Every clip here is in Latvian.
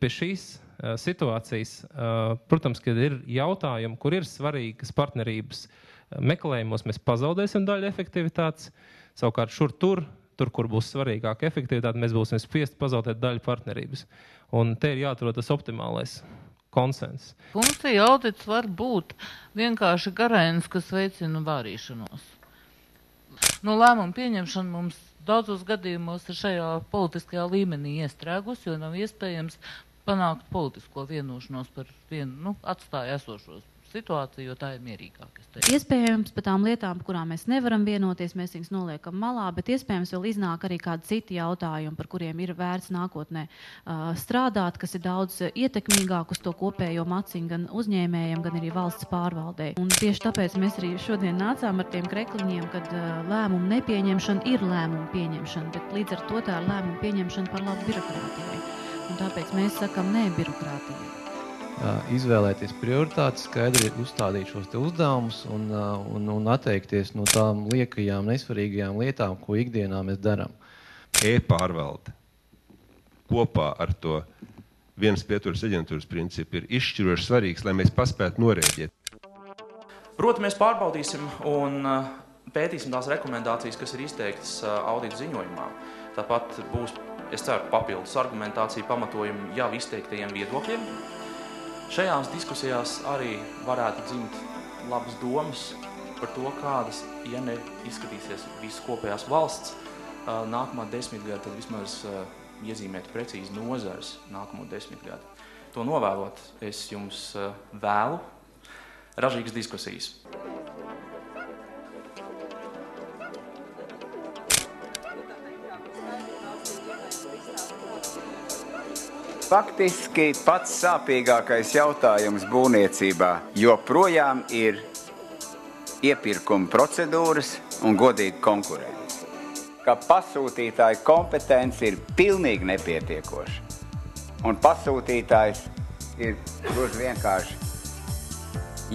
Pie šīs situācijas, protams, kad ir jautājumi, kur ir svarīgas partnerības meklējumos, mēs pazaudēsim daļu efektivitātes, savukārt tur, kur būs svarīgāka efektivitāte, mēs būsim spiesti pazaudēt daļu partnerības. Un te ir jāatrod tas optimālais konsens. Funkcija audits var būt vienkārši garants, kas veicina vārīšanos. No lēmumu pieņemšana mums daudzos gadījumos ir šajā politiskajā līmenī iestrēgus, jo nav iespējams panākt politisko vienošanos par vienu atstāju esošo situāciju, jo tā ir mierīgāk. Iespējams, par tām lietām, kurām mēs nevaram vienoties, mēs viņus noliekam malā, bet iespējams vēl iznāk arī kādi citi jautājumi, par kuriem ir vērts nākotnē strādāt, kas ir daudz ietekmīgāk uz to kopējo maciņu gan uzņēmējiem, gan arī valsts pārvaldē. Un tieši tāpēc mēs arī šodien nācām ar tiem krekliņiem, kad lēmumu nepieņemšana ir lēmumu pieņemšana, bet līdz ar to tā ir lēmumu pieņemšana par labu birokrātijai. Un tāpēc mēs sakam nē birokrātijai. Izvēlēties prioritātes, skaidri uzstādīt šos te uzdevumus un atteikties no tām liekajām, nesvarīgajām lietām, ko ikdienā mēs darām. E-pārvalde kopā ar to vienas pieturas aģentūras principu ir izšķiroši svarīgs, lai mēs paspētu norēģēt. Proti, mēs pārbaudīsim un pētīsim tās rekomendācijas, kas ir izteiktas audita ziņojumā. Tāpat būs, es ceru, papildus argumentācija pamatojumi jau izteiktajiem viedokļiem. Šajās diskusijās arī varētu dzimt labas domas par to, kādas, ja ne izskatīsies visas kopējās valsts nākamā desmitgada, tad vismaz iezīmēt precīzi nozares nākamo desmitgadu. To novēlot, es jums vēlu ražīgas diskusijas. Faktiski pats sāpīgākais jautājums būvniecībā joprojām ir iepirkuma procedūras un godīga konkurence. Ka pasūtītāja kompetence ir pilnīgi nepietiekoša. Un pasūtītājs ir gluži vienkārši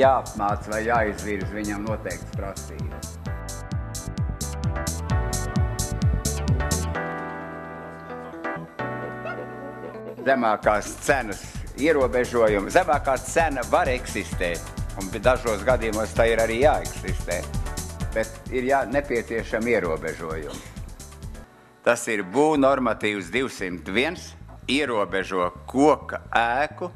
jāapmāc vai jāizvirz viņam noteikts prasības. Zemākās cenas ierobežojumi. Zemākā cena var eksistēt, un dažos gadījumos tā ir arī jāeksistē, bet ir nepieciešami ierobežojumi. Tas ir būvnormatīvs 201, ierobežo koka ēku,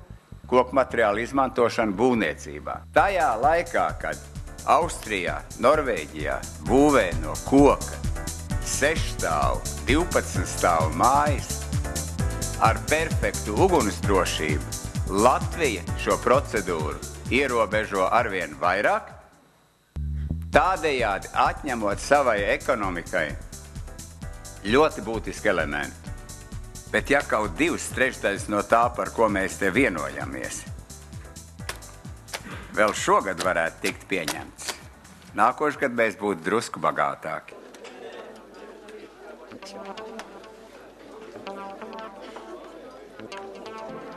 koku materiālu izmantošanu būvniecībā. Tajā laikā, kad Austrijā, Norvēģijā būvē no koka 6 stāvu, 12 stāvu mājas, ar perfektu ugunsdrošību, Latvija šo procedūru ierobežo arvien vairāk, tādējādi atņemot savai ekonomikai ļoti būtiski elementi. Bet ja kaut 2/3 no tā, par ko mēs te vienojamies, vēl šogad varētu tikt pieņemts, nākošgad mēs būtu drusku bagātāki.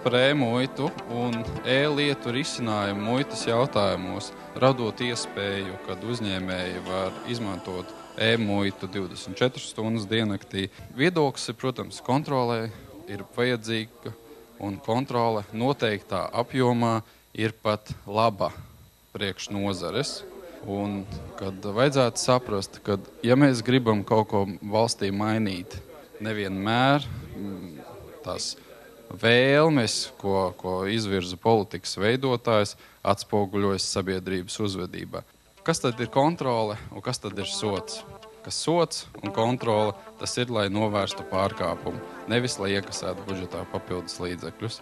Par e-muitu un e-lietu risinājumu muitas jautājumos, radot iespēju, kad uzņēmēji var izmantot e-muitu 24 stundas diennaktī. Viedoklis, protams, kontrolē ir vajadzīga un kontrole noteiktā apjomā ir pat laba priekš nozares. Un kad vajadzētu saprast, ka ja mēs gribam kaut ko valstī mainīt, nevienmēr tās vēlmes, ko izvirza politikas veidotājs, atspoguļojas sabiedrības uzvedībā. Kas tad ir kontrole un kas tad ir sots? Kas sots un kontrole, tas ir, lai novērstu pārkāpumu, nevis, lai iekasētu budžetā papildus līdzekļus.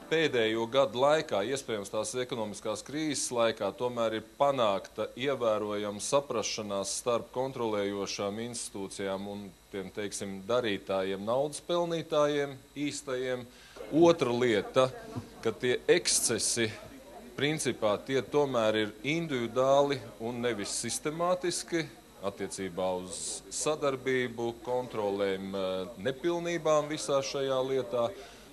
Pēdējo gadu laikā, iespējams tās ekonomiskās krīzes laikā, tomēr ir panākta ievērojama saprašanās starp kontrolējošām institūcijām un tiem, teiksim, darītājiem, naudas pelnītājiem, īstajiem, Otra lieta, ka tie ekscesi, principā tie tomēr ir individuāli un nevis sistemātiski attiecībā uz sadarbību, kontrolēm, nepilnībām visā šajā lietā.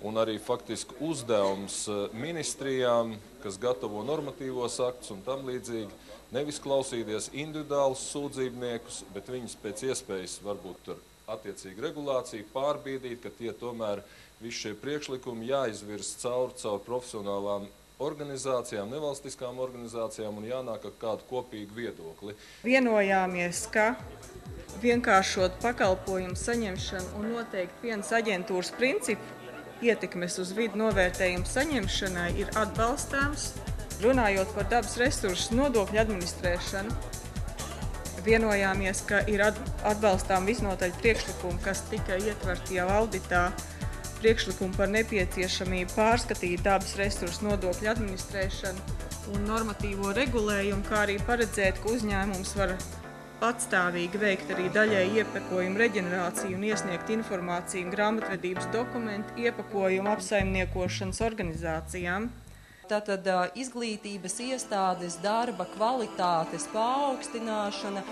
Un arī faktiski uzdevums ministrijām, kas gatavo normatīvos aktus un tam līdzīgi, nevis klausīties individuālus sūdzībniekus, bet viņus pēc iespējas varbūt tur attiecīgi regulāciju pārbīdīt, ka tie tomēr visi šie priekšlikumi jāizvirs caur profesionālām organizācijām, nevalstiskām organizācijām un jānāk ar kādu kopīgu viedokli. Vienojāmies, ka vienkāršot pakalpojumu saņemšanu un noteikt vienas aģentūras principu ietekmes uz vidu novērtējumu saņemšanai ir atbalstāms. Runājot par dabas resursu nodokļu administrēšanu, vienojāmies, ka ir atbalstām visnotaļ priekšlikumi, kas tika ietverti jau auditā, priekšlikumi par nepieciešamību pārskatīt dabas resursu nodokļu administrēšanu un normatīvo regulējumu, kā arī paredzēt, ka uzņēmums var patstāvīgi veikt arī daļēji iepakojumu reģenerāciju un iesniegt informāciju un grāmatvedības dokumentu iepakojumu apsaimniekošanas organizācijām. Tātad izglītības iestādes darba kvalitātes paaugstināšana,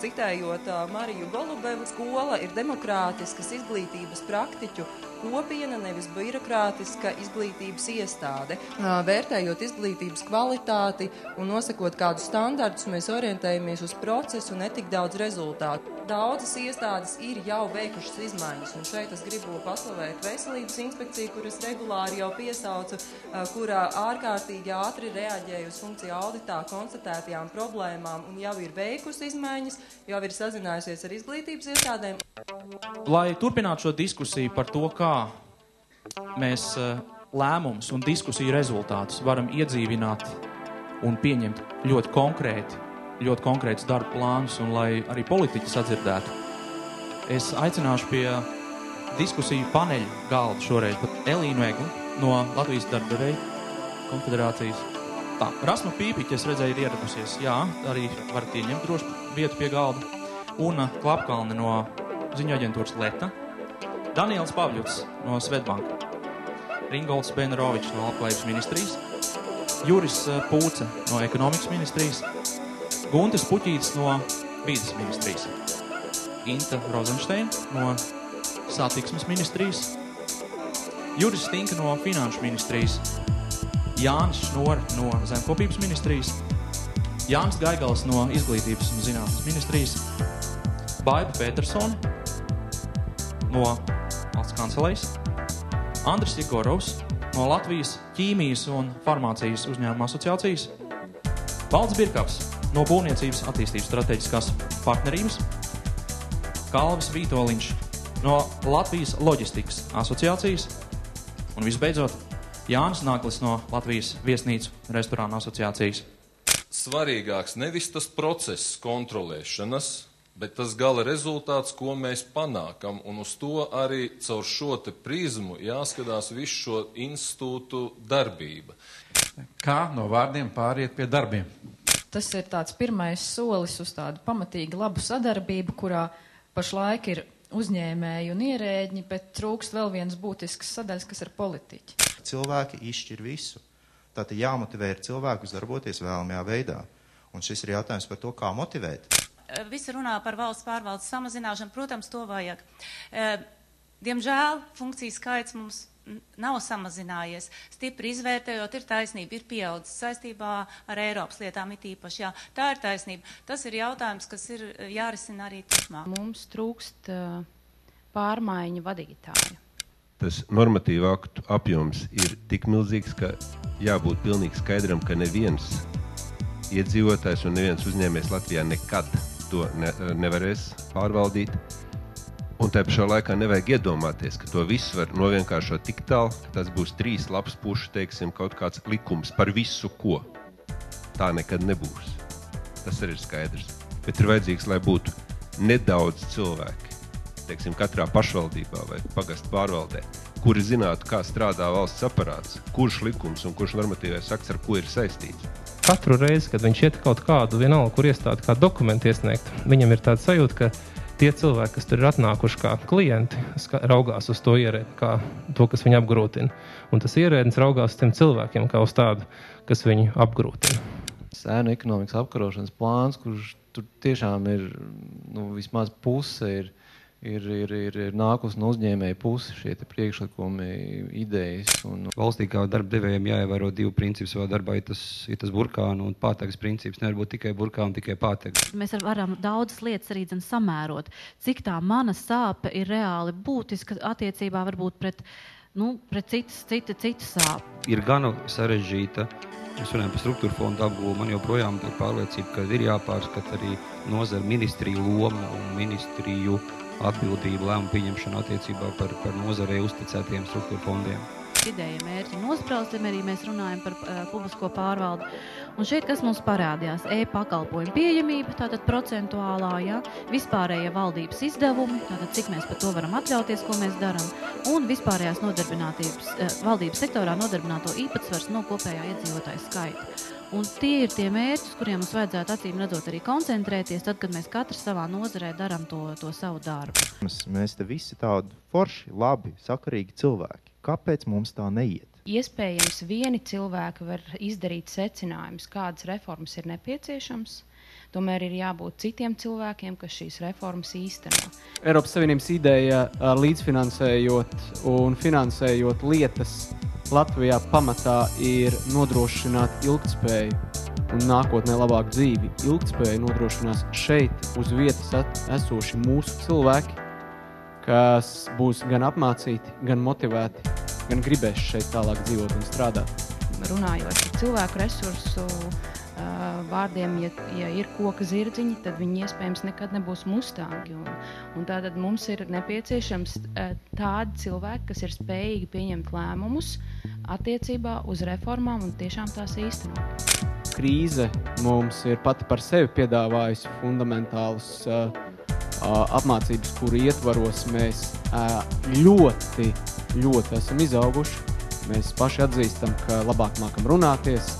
citējot Mariju Golubevu, skola ir demokrātiskas izglītības praktiķu kopiena, nevis birokrātiska izglītības iestāde. Vērtējot izglītības kvalitāti un nosakot kādus standartus, mēs orientējamies uz procesu un ne tik daudz rezultātu. Daudzas iestādes ir jau veikušas izmaiņas, un šeit es gribu paslavēt Veselības inspekciju, kuras regulāri jau piesaucu, kurā ārkārtīgi ātri reaģēja uz funkciju auditā konstatētajām problēmām un jau ir veikusi izmaiņas, jau ir sazinājusies ar izglītības iestādēm. Lai turpinātu šo diskusiju par to, kā mēs lēmumus un diskusiju rezultātus varam iedzīvināt un pieņemt ļoti konkrētus darba plānus un lai arī politiķi sadzirdētu, es aicināšu pie diskusiju paneļa galda šoreiz pat Elīnu Egli no Latvijas darbadevēju konfederācijas. Tā, Rasma Pīpiķa, es redzēju, ir ieradusies. Jā, arī varat ieņemt droši vietu pie galda. Un Klapkalne no ziņu aģentūras Leta. Daniels Pavļuts no Svetbanka. Ringolds Benerovičs no Labklājības ministrijas. Juris Pūce no Ekonomikas ministrijas. Guntis Puķītis no Vīdes ministrijas. Inta Rozenšteina no Satiksmes ministrijas. Juris Stinka no Finanšu ministrijas. Jānis Šnora no Zemkopības ministrijas. Jānis Gaigals no Izglītības un zinātnes ministrijas. Baiba Petersona no Valsts kancelējas. Andris Jegorovs no Latvijas ķīmijas un farmācijas uzņēmuma asociācijas. Valds Birkaps no Būvniecības attīstības strateģiskās partnerības. Kalvis Vītoliņš no Latvijas loģistikas asociācijas. Un visbeidzot, Jānis Naglis no Latvijas viesnīcu restorānu asociācijas. Svarīgāks nevis tas process kontrolēšanas, bet tas gala rezultāts, ko mēs panākam, un uz to arī caur šo te prizmu jāskatās visu šo institūtu darbība. Kā no vārdiem pāriet pie darbiem? Tas ir tāds pirmais solis uz tādu pamatīgi labu sadarbību, kurā pašlaik ir uzņēmēji un ierēģi, bet trūkst vēl viens būtisks sadaļas, kas ir politiķi. Cilvēki izšķir visu. Tātad jāmotivē ir cilvēkus darboties vēlamajā veidā. Un šis ir jautājums par to, kā motivēt. Visi runā par valsts pārvaldes samazināšanu, protams, to vajag. Diemžēl funkciju skaits mums nav samazinājies. Stipri izvērtējot, ir taisnība, ir pieaudzis saistībā ar Eiropas lietām, it īpaši. Jā, tā ir taisnība. Tas ir jautājums, kas ir jārisina arī turpmāk. Mums trūkst pārmaiņu vadītāju. Tas normatīva aktu apjoms ir tik milzīgs, ka jābūt pilnīgi skaidram, ka neviens iedzīvotājs un neviens uzņēmējs Latvijā nekad to nevarēs pārvaldīt. Un tā pašā laikā nevajag iedomāties, ka to visu var novienkāršot tik tālu, ka tas būs 3 lapspušu, teiksim, kaut kāds likums par visu ko. Tā nekad nebūs. Tas arī ir skaidrs. Bet ir vajadzīgs, lai būtu nedaudz cilvēki, teiksim, katrā pašvaldībā vai pagastu pārvaldē, kuri zinātu, kā strādā valsts aparāts, kurš likums un kurš normatīvais akts ar ko ir saistīts. Katru reizi, kad viņš iet kaut kādu vienalga, kur iestādi kādu dokumentu iesniegt, viņam ir tāda sajūta, ka tie cilvēki, kas tur ir atnākuši kā klienti, raugās uz to ierēdni, kā to, kas viņu apgrūtina. Un tas ierēdnis raugās uz tiem cilvēkiem, kā uz tādu, kas viņu apgrūtina. Ēnu ekonomikas apkarošanas plāns, kurš tur tiešām ir, vismaz puse ir nākus no uzņēmēja puses šie te priekšlikumi, idejas. Valstī kā darba devējiem jāievēro 2 principus savā darbā, ir tas burkānu un pātegas princips, nevar būt tikai burkānu, tikai pātegas. Mēs varam daudzas lietas arī samērot, cik tā mana sāpe ir reāli būtiska attiecībā varbūt pret citu sāpi. Ir gana sarežģīta. Mēs runājam par struktūra fondu apgūvu. Man joprojām ir pārliecība, ka ir jāpārskata arī nozara ministriju loma un ministriju atbildību lēmumu pieņemšanu attiecībā par nozarei uzticētiem struktūra fondiem. Ideja mērķi nospraustam, arī mēs runājam par publisko pārvaldi. Un šeit, kas mums parādījās, pakalpojumu pieejamība, tātad procentuālā, vispārējie valdības izdevumi, tātad cik mēs par to varam atļauties, ko mēs darām, un vispārējās valdības sektorā nodarbināto īpatsvars no kopējā iedzīvotāja skaita. Un tie ir tie mērķi, kuriem mums vajadzētu acīm redzot arī koncentrēties, tad, kad mēs katrs savā nozarē darām to savu darbu. Mēs te visi tādi forši, labi, sakarīgi cilvēki. Kāpēc mums tā neiet? Iespējams, vieni cilvēki var izdarīt secinājumus, kādas reformas ir nepieciešams. Tomēr ir jābūt citiem cilvēkiem, kas šīs reformas īsteno. Eiropas Savienības ideja līdzfinansējot un finansējot lietas Latvijā pamatā ir nodrošināt ilgtspēju un nākotnē labāku dzīvi. Ilgtspēju nodrošinās šeit uz vietas esoši mūsu cilvēki, kas būs gan apmācīti, gan motivēti, gan gribēs šeit tālāk dzīvot un strādāt. Runājot par cilvēku resursu vārdiem, ja ir koka zirdziņi, tad viņi iespējams nekad nebūs mustangi. Un tātad mums ir nepieciešams tādi cilvēki, kas ir spējīgi pieņemt lēmumus attiecībā uz reformām un tiešām tās īstenot. Krīze mums ir pati par sevi piedāvājusi fundamentālus apmācības, kuru ietvaros mēs ļoti esam izauguši. Mēs paši atzīstam, ka labāk mākam runāties,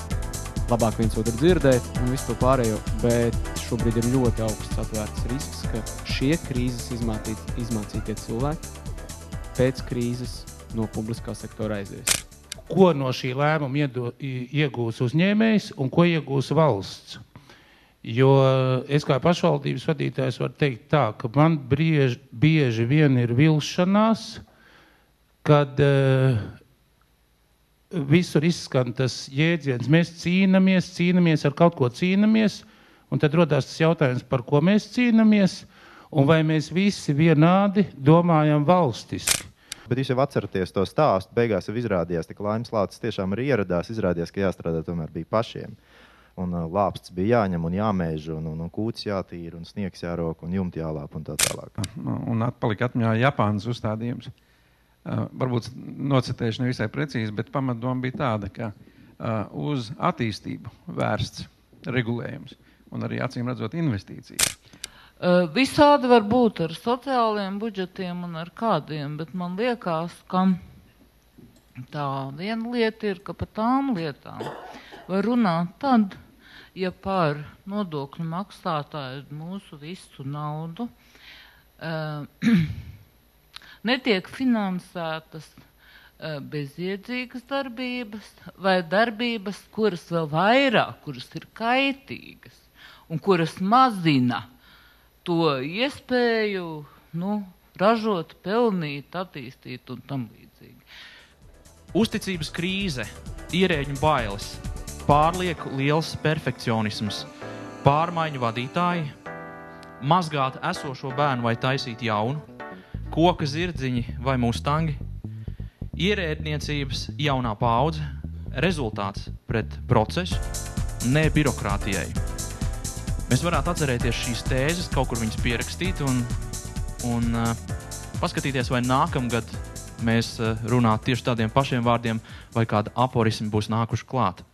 labāk viens otru dzirdēt un visu to pārējo, bet šobrīd ir ļoti augsts atvērts risks, ka šie krīzes izmācītie cilvēki pēc krīzes no publiskā sektora aizies. Ko no šī lēmuma iegūs uzņēmējs un ko iegūs valsts? Jo es kā pašvaldības vadītājs varu teikt tā, ka man bieži vien ir vilšanās, kad visur izskan tas jēdziens, mēs cīnamies, ar kaut ko cīnamies, un tad rodās tas jautājums, par ko mēs cīnamies, un vai mēs visi vienādi domājam valstiski. Bet jūs jau atceraties to stāstu, beigās jau izrādījās, tik laimes lācis tiešām arī ieradās, izrādījās, ka jāstrādā tomēr bija pašiem. Un lāpsts bija jāņem un jāmēž, un kūts jātīra, un sniegs jārok, un jumti jālāp, un tā tālāk. Un atpalika atmiņā Japānas uzstādījums. Varbūt nocitēšu nevisai precīzi, bet pamatdoma bija tāda, ka uz attīstību vērsts regulējums un arī acīm redzot investīcijas. Visādi var būt ar sociāliem budžetiem un ar kādiem, bet man liekas, ka tā viena lieta ir, ka par tām lietām var runāt tad, ja par nodokļu maksātāju mūsu visu naudu netiek finansētas bezjēdzīgas darbības vai darbības, kuras vēl vairāk, kuras ir kaitīgas un kuras mazina to iespēju ražot, pelnīt, attīstīt un tam līdzīgi. Uzticības krīze, ierēģu bailes, pārlieku liels perfekcionisms, pārmaiņu vadītāji, mazgāt esošo bērnu vai taisīt jaunu, koka zirdziņi vai mustangi, ierēdniecības jaunā paudze, rezultāts pret procesu, ne birokrātijai. Mēs varētu atcerēties šīs tēzes, kaut kur viņas pierakstīt un paskatīties, vai nākamgad mēs runātu tieši tādiem pašiem vārdiem, vai kāda aforismi būs nākuši klāt.